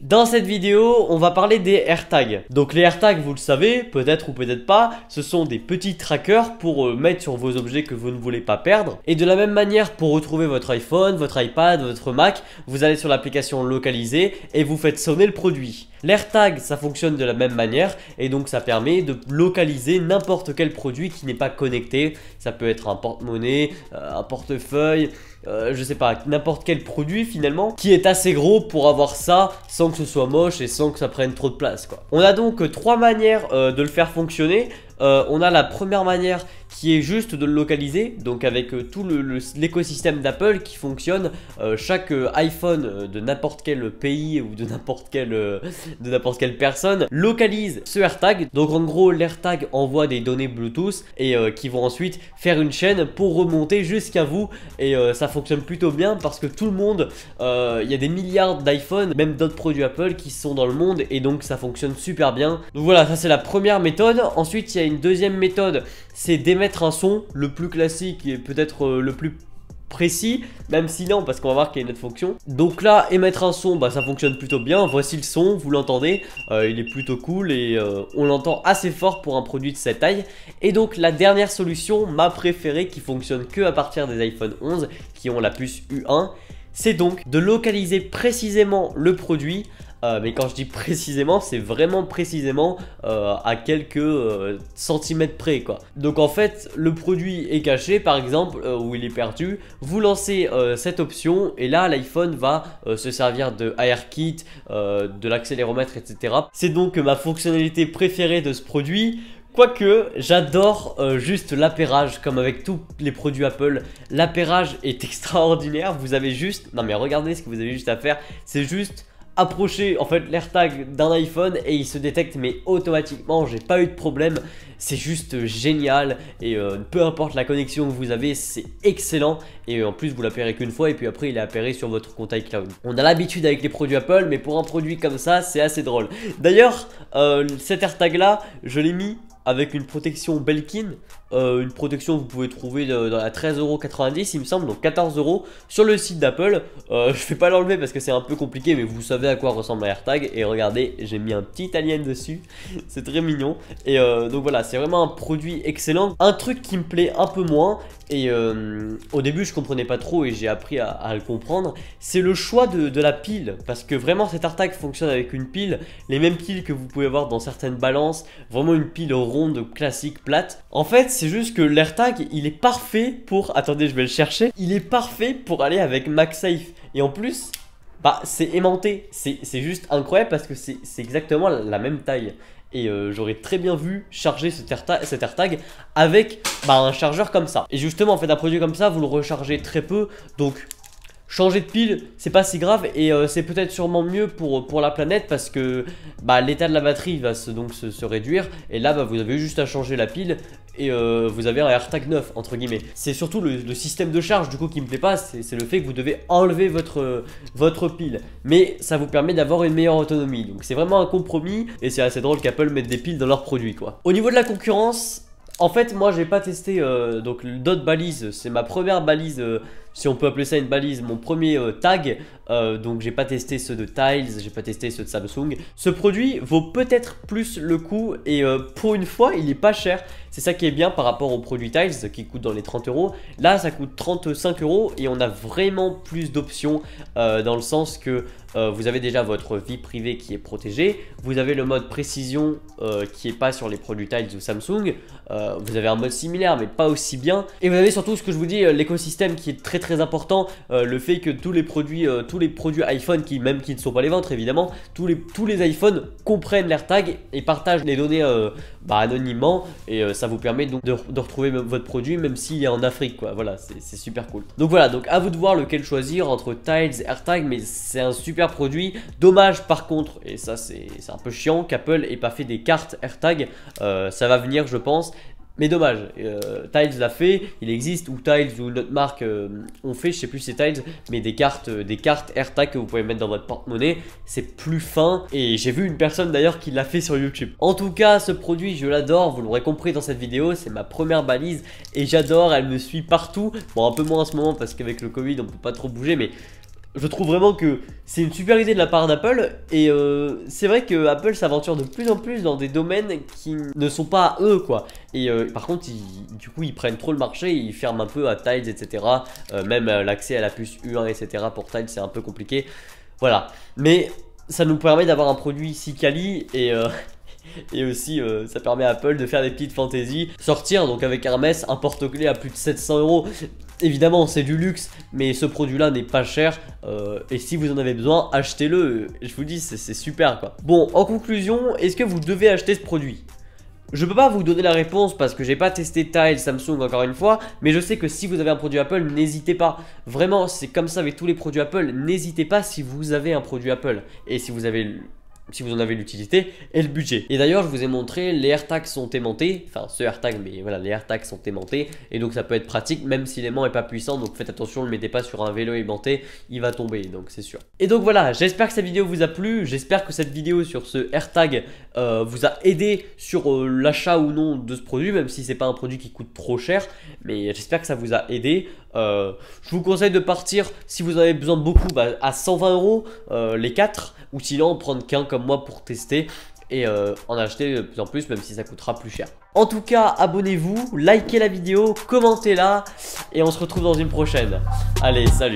Dans cette vidéo, on va parler des AirTags. Donc les AirTags, vous le savez, peut-être ou peut-être pas, ce sont des petits trackers pour mettre sur vos objets que vous ne voulez pas perdre. Et de la même manière, pour retrouver votre iPhone, votre iPad, votre Mac, vous allez sur l'application localisée et vous faites sonner le produit. L'AirTag, ça fonctionne de la même manière et donc ça permet de localiser n'importe quel produit qui n'est pas connecté. Ça peut être un porte-monnaie, un portefeuille, je sais pas, n'importe quel produit finalement qui est assez gros pour avoir ça sans que ce soit moche et sans que ça prenne trop de place quoi. On a donc trois manières de le faire fonctionner. On a la première manière qui est juste de le localiser, donc avec tout l'écosystème d'Apple qui fonctionne. Chaque iPhone de n'importe quel pays ou de n'importe quelle personne localise ce AirTag. Donc en gros l'AirTag envoie des données Bluetooth et qui vont ensuite faire une chaîne pour remonter jusqu'à vous. Et ça fonctionne plutôt bien parce que tout le monde, il y a des milliards d'iPhone, même d'autres produits Apple qui sont dans le monde, et donc ça fonctionne super bien. Donc voilà, ça c'est la première méthode. Ensuite il y a une deuxième méthode, c'est d'émettre un son, le plus classique et peut-être le plus précis, même si non, parce qu'on va voir qu'il y a une autre fonction. Donc là, émettre un son, bah ça fonctionne plutôt bien. Voici le son, vous l'entendez, il est plutôt cool et on l'entend assez fort pour un produit de cette taille. Et donc la dernière solution, ma préférée, qui fonctionne que à partir des iPhone 11 qui ont la puce U1, c'est donc de localiser précisément le produit. Mais quand je dis précisément, c'est vraiment précisément à quelques centimètres près quoi. Donc en fait, le produit est caché par exemple, ou il est perdu. Vous lancez cette option et là l'iPhone va se servir de AirKit, de l'accéléromètre, etc. C'est donc ma fonctionnalité préférée de ce produit. Quoique, j'adore juste l'appairage, comme avec tous les produits Apple. L'appairage est extraordinaire. Vous avez juste, non mais regardez ce que vous avez juste à faire, c'est juste approcher en fait l'AirTag d'un iPhone et il se détecte mais automatiquement. J'ai pas eu de problème, c'est juste génial. Et peu importe la connexion que vous avez, c'est excellent. Et en plus vous l'appairez qu'une fois et puis après il est appairé sur votre compte iCloud. On a l'habitude avec les produits Apple, mais pour un produit comme ça c'est assez drôle. D'ailleurs cet AirTag là, je l'ai mis avec une protection Belkin, une protection que vous pouvez trouver dans la 13,90 € il me semble, donc 14 € sur le site d'Apple. Je vais pas l'enlever parce que c'est un peu compliqué, mais vous savez à quoi ressemble un AirTag. Et regardez, j'ai mis un petit alien dessus, c'est très mignon. Et donc voilà, c'est vraiment un produit excellent. Un truc qui me plaît un peu moins, et au début je comprenais pas trop et j'ai appris à le comprendre, c'est le choix de la pile. Parce que vraiment cet AirTag fonctionne avec une pile, les mêmes piles que vous pouvez avoir dans certaines balances, vraiment une pile ronde, classique, plate. En fait c'est juste que l'AirTag il est parfait pour, attendez je vais le chercher, il est parfait pour aller avec MagSafe. Et en plus bah c'est aimanté, c'est juste incroyable parce que c'est exactement la même taille. Et j'aurais très bien vu charger cet AirTag avec un chargeur comme ça. Et justement en fait un produit comme ça vous le rechargez très peu, donc changer de pile c'est pas si grave. Et c'est peut-être sûrement mieux pour la planète parce que l'état de la batterie va se réduire. Et là vous avez juste à changer la pile et vous avez un AirTag neuf entre guillemets. C'est surtout le système de charge du coup qui me plaît pas, c'est le fait que vous devez enlever votre pile. Mais ça vous permet d'avoir une meilleure autonomie. Donc c'est vraiment un compromis et c'est assez drôle qu'Apple mette des piles dans leurs produits quoi. Au niveau de la concurrence, en fait moi j'ai pas testé donc le Dot balise, c'est ma première balise, si on peut appeler ça une balise, mon premier tag. Donc j'ai pas testé ceux de Tiles, j'ai pas testé ceux de Samsung. Ce produit vaut peut-être plus le coup et pour une fois il est pas cher. C'est ça qui est bien par rapport aux produits Tiles qui coûtent dans les 30 €. Là ça coûte 35 € et on a vraiment plus d'options dans le sens que vous avez déjà votre vie privée qui est protégée. Vous avez le mode précision qui est pas sur les produits Tiles ou Samsung. Vous avez un mode similaire mais pas aussi bien. Et vous avez surtout ce que je vous dis, l'écosystème qui est très important. Le fait que tous les produits iPhone même qui ne sont pas les vôtres évidemment, tous les iPhones comprennent l'AirTag et partagent les données anonymement. Et ça vous permet donc de retrouver votre produit même s'il est en Afrique quoi. Voilà, c'est super cool. Donc voilà, donc à vous de voir lequel choisir entre Tiles et AirTag, mais c'est un super produit. Dommage par contre, et ça c'est un peu chiant, qu'Apple ait pas fait des cartes AirTag. Ça va venir je pense. Mais dommage, Tiles l'a fait, il existe, ou Tiles ou notre marque ont fait, je sais plus si c'est Tiles, mais des cartes AirTag que vous pouvez mettre dans votre porte-monnaie, c'est plus fin. Et j'ai vu une personne d'ailleurs qui l'a fait sur YouTube. En tout cas, ce produit, je l'adore, vous l'aurez compris dans cette vidéo, c'est ma première balise et j'adore, elle me suit partout. Bon, un peu moins en ce moment parce qu'avec le Covid, on peut pas trop bouger, mais Je trouve vraiment que c'est une super idée de la part d'Apple. Et c'est vrai que Apple s'aventure de plus en plus dans des domaines qui ne sont pas à eux, quoi. Et par contre, du coup, ils prennent trop le marché, ils ferment un peu à Tiles, etc. Même l'accès à la puce U1, etc. pour Tiles, c'est un peu compliqué. Voilà. Mais ça nous permet d'avoir un produit si quali et aussi ça permet à Apple de faire des petites fantaisies. Sortir donc avec Hermès un porte-clés à plus de 700 €. Évidemment c'est du luxe, mais ce produit là n'est pas cher, et si vous en avez besoin, achetez-le. Je vous dis, c'est super quoi. Bon, en conclusion, est-ce que vous devez acheter ce produit? Je peux pas vous donner la réponse parce que j'ai pas testé Tile, Samsung encore une fois, mais je sais que si vous avez un produit Apple, n'hésitez pas. Vraiment, c'est comme ça avec tous les produits Apple, n'hésitez pas si vous avez un produit Apple. Et si vous en avez l'utilité et le budget. Et d'ailleurs, je vous ai montré, les AirTags sont aimantés. Enfin, ce AirTag, mais voilà, les AirTags sont aimantés. Et donc, ça peut être pratique, même si l'aimant n'est pas puissant. Donc, faites attention, ne le mettez pas sur un vélo aimanté. Il va tomber, donc c'est sûr. Et donc, voilà, j'espère que cette vidéo vous a plu. J'espère que cette vidéo sur ce AirTag vous a aidé sur l'achat ou non de ce produit. Même si c'est pas un produit qui coûte trop cher. Mais j'espère que ça vous a aidé. Je vous conseille de partir, si vous en avez besoin de beaucoup, à 120 € les 4. Ou sinon, prendre qu'un comme moi pour tester et en acheter de plus en plus, même si ça coûtera plus cher. En tout cas, abonnez-vous, likez la vidéo, commentez-la et on se retrouve dans une prochaine. Allez, salut!